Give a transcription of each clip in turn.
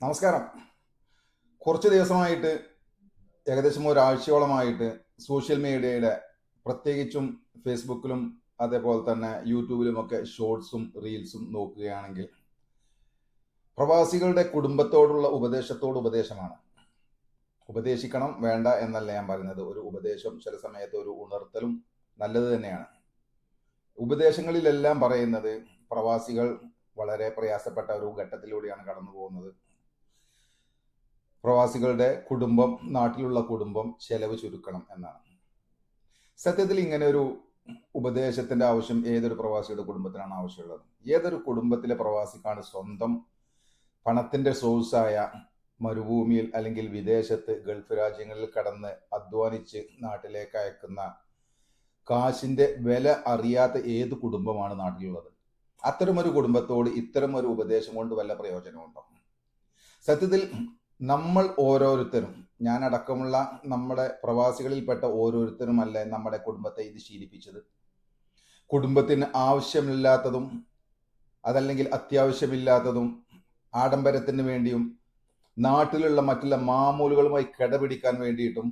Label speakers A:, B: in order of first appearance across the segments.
A: നമസ്കാരം. കുറച്ച് ദിവസമായിട്ട് ഏകദേശം ഒരാഴ്ചയോളമായിട്ട് സോഷ്യൽ മീഡിയയുടെ പ്രത്യേകിച്ചും ഫേസ്ബുക്കിലും അതേപോലെ തന്നെ യൂട്യൂബിലുമൊക്കെ ഷോർട്സും റീൽസും നോക്കുകയാണെങ്കിൽ പ്രവാസികളുടെ കുടുംബത്തോടുള്ള ഉപദേശത്തോട് ഉപദേശമാണ്. ഉപദേശിക്കണം വേണ്ട എന്നല്ല ഞാൻ പറയുന്നത്. ഒരു ഉപദേശം ചില സമയത്ത് ഒരു ഉണർത്തലും നല്ലത് തന്നെയാണ്. ഉപദേശങ്ങളിലെല്ലാം പറയുന്നത് പ്രവാസികൾ വളരെ പ്രയാസപ്പെട്ട ഒരു ഘട്ടത്തിലൂടെയാണ് കടന്നു പോകുന്നത്. പ്രവാസികളുടെ കുടുംബം, നാട്ടിലുള്ള കുടുംബം ചെലവ് ചുരുക്കണം എന്നാണ്. സത്യത്തിൽ ഇങ്ങനെ ഒരു ഉപദേശത്തിന്റെ ആവശ്യം ഏതൊരു പ്രവാസിയുടെ കുടുംബത്തിനാണ് ആവശ്യമുള്ളത്? ഏതൊരു കുടുംബത്തിലെ പ്രവാസിക്കാണ് സ്വന്തം പണത്തിന്റെ സോഴ്സായ മരുഭൂമിയിൽ അല്ലെങ്കിൽ വിദേശത്ത് ഗൾഫ് രാജ്യങ്ങളിൽ കടന്ന് അധ്വാനിച്ച് നാട്ടിലേക്ക് അയക്കുന്ന കാശിന്റെ വില അറിയാത്ത ഏത് കുടുംബമാണ് നാട്ടിലുള്ളത്? അത്തരമൊരു കുടുംബത്തോട് ഇത്തരം ഒരു ഉപദേശം കൊണ്ട് വല്ല പ്രയോജനമുണ്ടോ? സത്യത്തിൽ നമ്മൾ ഓരോരുത്തരും, ഞാനടക്കമുള്ള നമ്മുടെ പ്രവാസികളിൽപ്പെട്ട ഓരോരുത്തരുമല്ല നമ്മുടെ കുടുംബത്തെ ഇത് ശീലിപ്പിച്ചത്. കുടുംബത്തിന് ആവശ്യമില്ലാത്തതും അതല്ലെങ്കിൽ അത്യാവശ്യമില്ലാത്തതും ആഡംബരത്തിന് വേണ്ടിയും നാട്ടിലുള്ള മറ്റുള്ള മാമൂലുകളുമായി കിടപിടിക്കാൻ വേണ്ടിയിട്ടും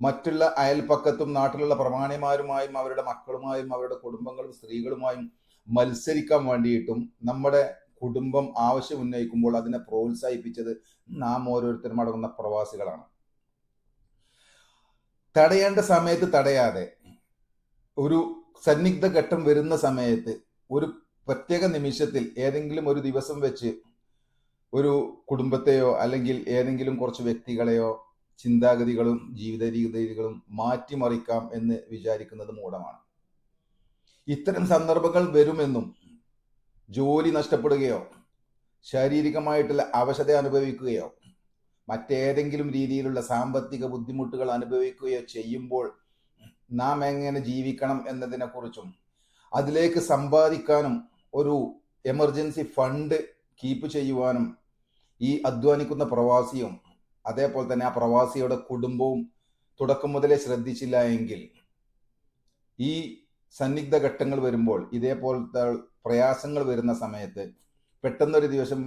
A: മറ്റുള്ള അയൽപ്പക്കത്തും നാട്ടിലുള്ള പ്രമാണിമാരുമായും അവരുടെ മക്കളുമായും അവരുടെ കുടുംബങ്ങളും സ്ത്രീകളുമായും മത്സരിക്കാൻ വേണ്ടിയിട്ടും നമ്മുടെ കുടുംബം ആവശ്യം ഉന്നയിക്കുമ്പോൾ അതിനെ പ്രോത്സാഹിപ്പിച്ചത് നാം ഓരോരുത്തരും അടങ്ങുന്ന പ്രവാസികളാണ്. തടയേണ്ട സമയത്ത് തടയാതെ, ഒരു സന്നിഗ്ധ ഘട്ടം വരുന്ന സമയത്ത് ഒരു പ്രത്യേക നിമിഷത്തിൽ ഏതെങ്കിലും ഒരു ദിവസം വെച്ച് ഒരു കുടുംബത്തെയോ അല്ലെങ്കിൽ ഏതെങ്കിലും കുറച്ച് വ്യക്തികളെയോ ചിന്താഗതികളും ജീവിത രീതികളും മാറ്റിമറിക്കാം എന്ന് വിചാരിക്കുന്നത് മൂഢമാണ്. ഇത്തരം സന്ദർഭങ്ങൾ വരുമെന്നും ജോലി നഷ്ടപ്പെടുകയോ ശാരീരികമായിട്ടുള്ള അവശത അനുഭവിക്കുകയോ മറ്റേതെങ്കിലും രീതിയിലുള്ള സാമ്പത്തിക ബുദ്ധിമുട്ടുകൾ അനുഭവിക്കുകയോ ചെയ്യുമ്പോൾ നാം എങ്ങനെ ജീവിക്കണം എന്നതിനെക്കുറിച്ചും അതിലേക്ക് സമ്പാദിക്കാനും ഒരു എമർജൻസി ഫണ്ട് കീപ്പ് ചെയ്യുവാനും ഈ അധ്വാനിക്കുന്ന പ്രവാസിയും അതേപോലെ തന്നെ ആ പ്രവാസിയുടെ കുടുംബവും തുടക്കം മുതലേ ശ്രദ്ധിച്ചില്ല എങ്കിൽ ഈ സന്നിഗ്ധ ഘട്ടങ്ങൾ വരുമ്പോൾ, ഇതേപോലത്തെ പ്രയാസങ്ങൾ വരുന്ന സമയത്ത് പെട്ടെന്നൊരു ദിവസം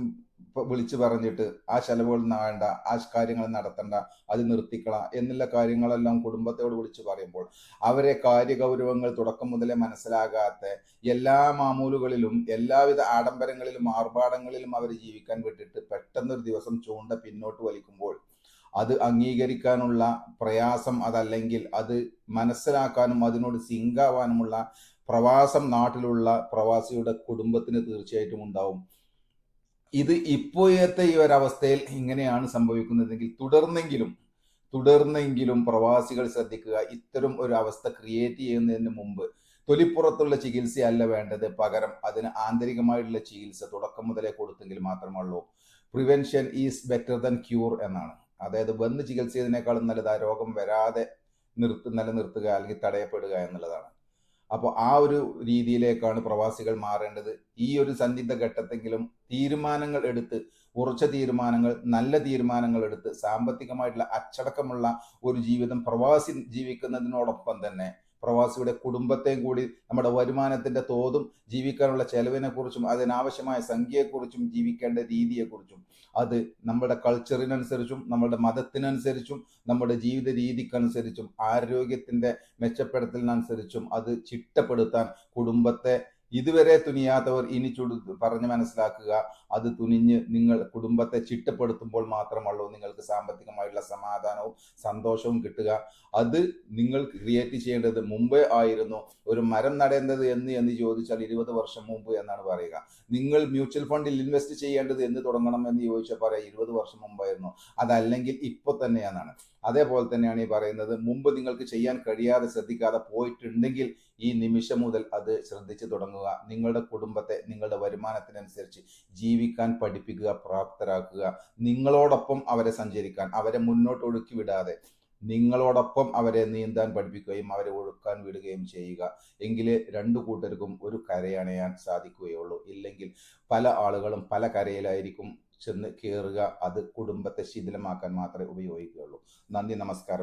A: വിളിച്ചു പറഞ്ഞിട്ട് ആ ചെലവുകൾ വേണ്ട, ആ കാര്യങ്ങൾ നടത്തണ്ട, അത് നിർത്തിക്കള എന്നുള്ള കാര്യങ്ങളെല്ലാം കുടുംബത്തോട് വിളിച്ചു പറയുമ്പോൾ അവരെ കാര്യഗൗരവങ്ങൾ തുടക്കം മുതലേ മനസ്സിലാകാത്ത എല്ലാ മാമൂലുകളിലും എല്ലാവിധ ആഡംബരങ്ങളിലും ആർഭാടങ്ങളിലും അവർ ജീവിക്കാൻ വിട്ടിട്ട് പെട്ടെന്നൊരു ദിവസം ചൂണ്ട പിന്നോട്ട് വലിക്കുമ്പോൾ അത് അംഗീകരിക്കാനുള്ള പ്രയാസം, അതല്ലെങ്കിൽ അത് മനസ്സിലാക്കാനും അതിനോട് സിങ്കാവാനുമുള്ള പ്രവാസം നാട്ടിലുള്ള പ്രവാസിയുടെ കുടുംബത്തിന് തീർച്ചയായിട്ടും ഉണ്ടാവും. ഇത് ഇപ്പോഴത്തെ ഈ ഒരവസ്ഥയിൽ ഇങ്ങനെയാണ് സംഭവിക്കുന്നതെങ്കിൽ തുടർന്നെങ്കിലും പ്രവാസികൾ ശ്രദ്ധിക്കുക. ഇത്തരം ഒരു അവസ്ഥ ക്രിയേറ്റ് ചെയ്യുന്നതിന് മുമ്പ് തൊലിപ്പുറത്തുള്ള ചികിത്സയല്ല വേണ്ടത്, പകരം അതിന് ആന്തരികമായിട്ടുള്ള ചികിത്സ തുടക്കം മുതലേ കൊടുത്തെങ്കിൽ മാത്രമുള്ളൂ. Prevention is better than cure എന്നാണ്. അതായത് വന്ന് ചികിത്സ ചെയ്തതിനേക്കാളും നല്ലത് ആ രോഗം വരാതെ നിലനിർത്തുക അല്ലെങ്കിൽ തടയപ്പെടുക എന്നുള്ളതാണ്. അപ്പോൾ ആ ഒരു രീതിയിലേക്കാണ് പ്രവാസികൾ മാറേണ്ടത്. ഈ ഒരു സന്നിഗ്ധ ഘട്ടത്തെങ്കിലും തീരുമാനങ്ങൾ എടുത്ത്, ഉറച്ച തീരുമാനങ്ങൾ, നല്ല തീരുമാനങ്ങൾ എടുത്ത് സാമ്പത്തികമായിട്ടുള്ള അച്ചടക്കമുള്ള ഒരു ജീവിതം പ്രവാസി ജീവിക്കുന്നതിനോടൊപ്പം തന്നെ പ്രവാസിയുടെ കുടുംബത്തെയും കൂടി നമ്മുടെ വരുമാനത്തിന്റെ തോതും ജീവിക്കാനുള്ള ചെലവിനെ കുറിച്ചും അതിനാവശ്യമായ സംഖ്യയെക്കുറിച്ചും ജീവിക്കേണ്ട രീതിയെക്കുറിച്ചും അത് നമ്മുടെ കൾച്ചറിനനുസരിച്ചും നമ്മുടെ മതത്തിനനുസരിച്ചും നമ്മുടെ ജീവിത രീതിക്കനുസരിച്ചും ആരോഗ്യത്തിന്റെ മെച്ചപ്പെടുത്തലിനനുസരിച്ചും അത് ചിട്ടപ്പെടുത്താൻ കുടുംബത്തെ ഇതുവരെ തുനിയാത്തവർ ഇനി പറഞ്ഞ് മനസ്സിലാക്കുക. അത് തുനിഞ്ഞ് നിങ്ങൾ കുടുംബത്തെ ചിട്ടപ്പെടുത്തുമ്പോൾ മാത്രമല്ലോ നിങ്ങൾക്ക് സാമ്പത്തികമായിട്ടുള്ള സമാധാനവും സന്തോഷവും കിട്ടുക. അത് നിങ്ങൾ ക്രിയേറ്റ് ചെയ്യേണ്ടത് മുമ്പേ ആയിരുന്നു. ഒരു മരം നടേണ്ടത് എന്ന് ചോദിച്ചാൽ 20 വർഷം മുമ്പ് എന്നാണ് പറയുക. നിങ്ങൾ മ്യൂച്വൽ ഫണ്ടിൽ ഇൻവെസ്റ്റ് ചെയ്യേണ്ടത് എന്ന് തുടങ്ങണം എന്ന് ചോദിച്ചാൽ പറയാം 20 വർഷം മുമ്പായിരുന്നു, അതല്ലെങ്കിൽ ഇപ്പോൾ തന്നെയാണെന്നാണ്. അതേപോലെ തന്നെയാണ് ഈ പറയുന്നത്, മുമ്പ് നിങ്ങൾക്ക് ചെയ്യാൻ കഴിയാതെ ശ്രദ്ധിക്കാതെ പോയിട്ടുണ്ടെങ്കിൽ ഈ നിമിഷം മുതൽ അത് ശ്രദ്ധിച്ചു തുടങ്ങുക. നിങ്ങളുടെ കുടുംബത്തെ നിങ്ങളുടെ വരുമാനത്തിനനുസരിച്ച് ജീവിക്കാൻ പഠിപ്പിക്കുക, പ്രാപ്തരാക്കുക. നിങ്ങളോടൊപ്പം അവരെ സഞ്ചരിക്കാൻ, അവരെ മുന്നോട്ട് ഒഴുക്കി വിടാതെ നിങ്ങളോടൊപ്പം അവരെ നീന്താൻ പഠിപ്പിക്കുകയും അവരെ ഒഴുക്കാൻ വിടുകയും ചെയ്യുക. എങ്കിലേ രണ്ടു കൂട്ടർക്കും ഒരു കരയണയാൻ സാധിക്കുകയുള്ളൂ. ഇല്ലെങ്കിൽ പല ആളുകളും പല കരയിലായിരിക്കും ചെന്ന് കയറുക. അത് കുടുംബത്തെ ശിഥിലമാക്കാൻ മാത്രമേ ഉപയോഗിക്കുകയുള്ളൂ. നന്ദി, നമസ്കാരം.